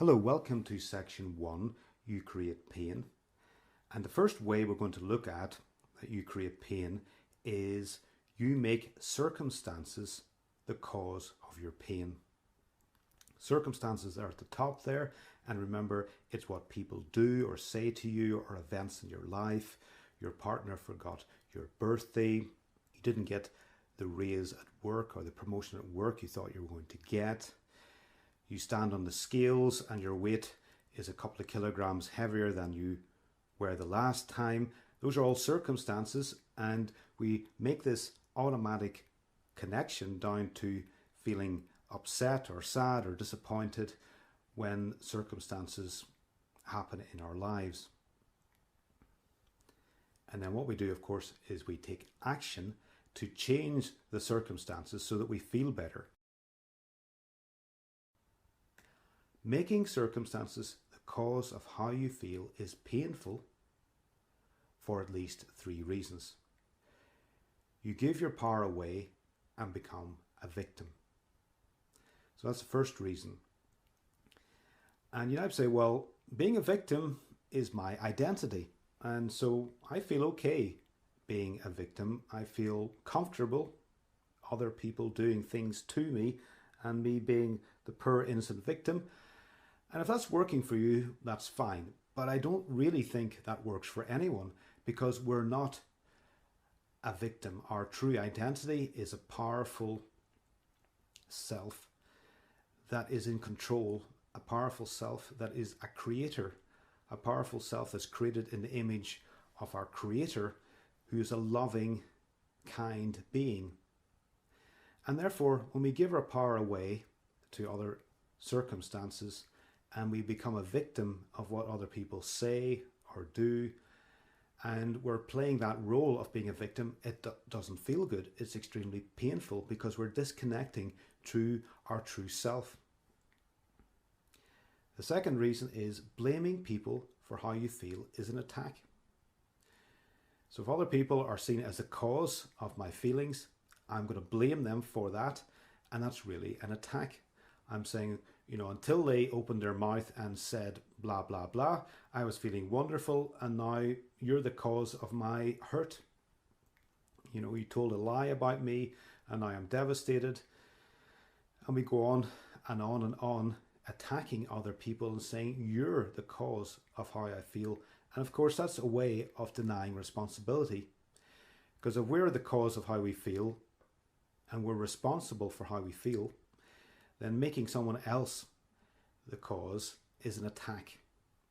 Hello, welcome to section 1, You Create Pain. And the first way we're going to look at that you create pain is you make circumstances the cause of your pain. Circumstances are at the top there, and remember, it's what people do or say to you or events in your life. Your partner forgot your birthday, you didn't get the raise at work or the promotion at work you thought you were going to get. You stand on the scales and your weight is a couple of kilograms heavier than you were the last time. Those are all circumstances, and we make this automatic connection down to feeling upset or sad or disappointed when circumstances happen in our lives. And then what we do, of course, is we take action to change the circumstances so that we feel better. Making circumstances the cause of how you feel is painful for at least 3 reasons. You give your power away and become a victim. So that's the first reason. And you might say, well, being a victim is my identity. And so I feel okay being a victim. I feel comfortable other people doing things to me and me being the poor innocent victim. And if that's working for you, that's fine. But I don't really think that works for anyone, because we're not a victim. Our true identity is a powerful self that is in control, a powerful self that is a creator, a powerful self that's created in the image of our Creator, who is a loving, kind being. And therefore, when we give our power away to other circumstances, and we become a victim of what other people say or do, and we're playing that role of being a victim, it doesn't feel good. It's extremely painful because we're disconnecting to our true self. The second reason is blaming people for how you feel is an attack. So if other people are seen as the cause of my feelings, I'm going to blame them for that, and that's really an attack. I'm saying, until they opened their mouth and said blah, blah, blah, I was feeling wonderful, and now you're the cause of my hurt. You told a lie about me, and now I'm devastated. And we go on and on and on, attacking other people and saying, you're the cause of how I feel. And of course, that's a way of denying responsibility. Because if we're the cause of how we feel, and we're responsible for how we feel, then making someone else the cause is an attack.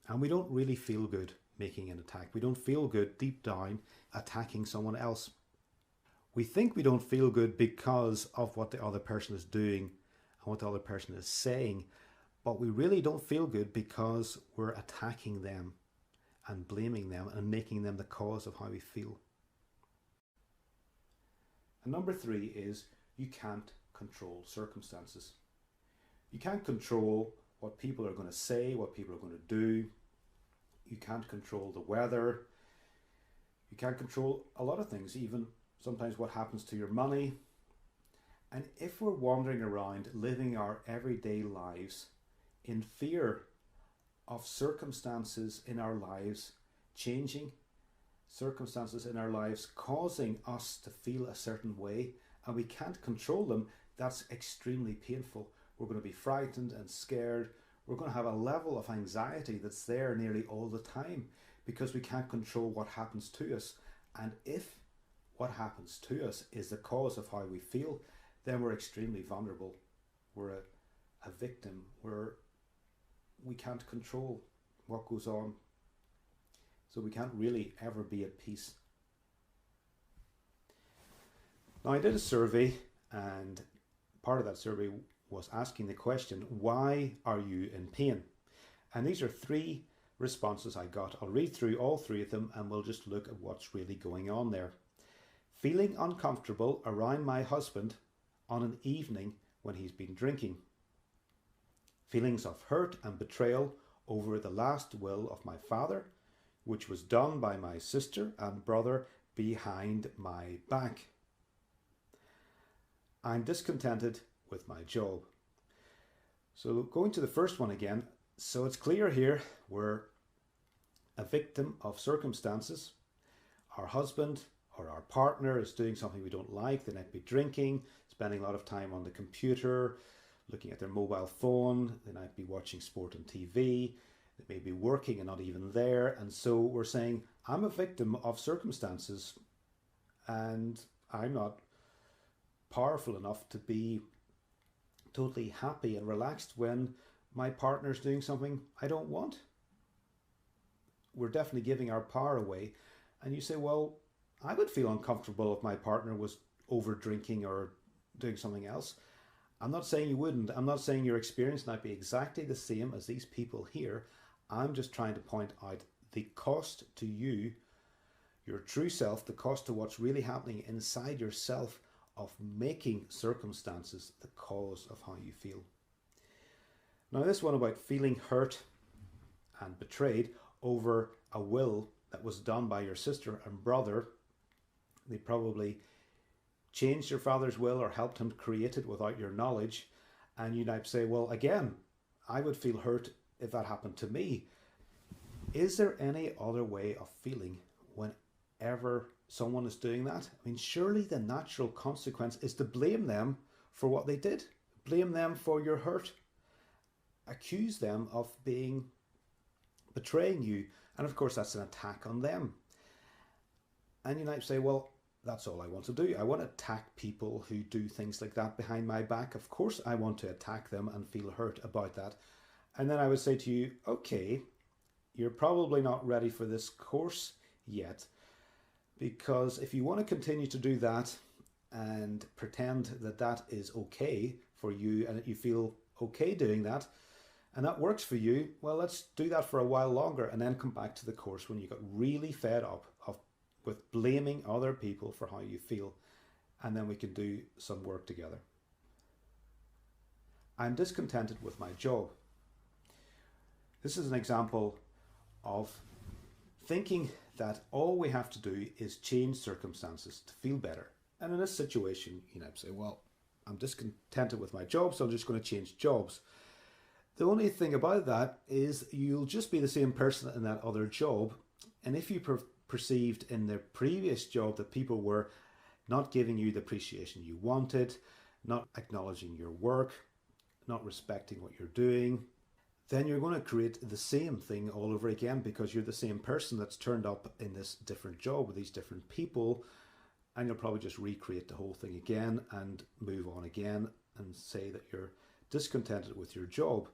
And we don't really feel good making an attack. We don't feel good deep down attacking someone else. We think we don't feel good because of what the other person is doing and what the other person is saying, but we really don't feel good because we're attacking them and blaming them and making them the cause of how we feel. And number 3 is you can't control circumstances. You can't control what people are going to say, what people are going to do. You can't control the weather. You can't control a lot of things, even sometimes what happens to your money. And if we're wandering around living our everyday lives in fear of circumstances in our lives changing, circumstances in our lives causing us to feel a certain way, and we can't control them, that's extremely painful. We're going to be frightened and scared. We're going to have a level of anxiety that's there nearly all the time because we can't control what happens to us. And if what happens to us is the cause of how we feel, then we're extremely vulnerable. We're a victim. We can't control what goes on. So we can't really ever be at peace. Now, I did a survey, and part of that survey was asking the question, why are you in pain? And these are 3 responses I got. I'll read through all 3 of them and we'll just look at what's really going on there. Feeling uncomfortable around my husband on an evening when he's been drinking. Feelings of hurt and betrayal over the last will of my father, which was done by my sister and brother behind my back. I'm discontented with my job. So going to the first one again, So it's clear here we're a victim of circumstances. Our husband or our partner is doing something we don't like. They might be drinking, spending a lot of time on the computer, looking at their mobile phone. They might be watching sport on TV. They may be working and not even there. And so we're saying, I'm a victim of circumstances and I'm not powerful enough to be totally happy and relaxed when my partner's doing something I don't want. We're definitely giving our power away. And you say, well, I would feel uncomfortable if my partner was over drinking or doing something else. I'm not saying you wouldn't. I'm not saying your experience might be exactly the same as these people here. I'm just trying to point out the cost to you, your true self, the cost to what's really happening inside yourself of making circumstances the cause of how you feel. Now, this one about feeling hurt and betrayed over a will that was done by your sister and brother. They probably changed your father's will or helped him create it without your knowledge. And you might say, well, again, I would feel hurt if that happened to me. Is there any other way of feeling whenever someone is doing that? I mean, surely the natural consequence is to blame them for what they did. Blame them for your hurt. Accuse them of betraying you. And of course, that's an attack on them. And you might say, well, that's all I want to do. I want to attack people who do things like that behind my back. Of course, I want to attack them and feel hurt about that. And then I would say to you, okay, you're probably not ready for this course yet, because if you want to continue to do that and pretend that that is okay for you and that you feel okay doing that, and that works for you, well, let's do that for a while longer and then come back to the course when you got really fed up with blaming other people for how you feel, and then we can do some work together. I'm discontented with my job. This is an example of thinking that all we have to do is change circumstances to feel better. And in this situation, you might say, well, I'm discontented with my job, so I'm just going to change jobs. The only thing about that is you'll just be the same person in that other job. And if you perceived in the previous job that people were not giving you the appreciation you wanted, not acknowledging your work, not respecting what you're doing, then you're going to create the same thing all over again, because you're the same person that's turned up in this different job with these different people, and you'll probably just recreate the whole thing again and move on again and say that you're discontented with your job.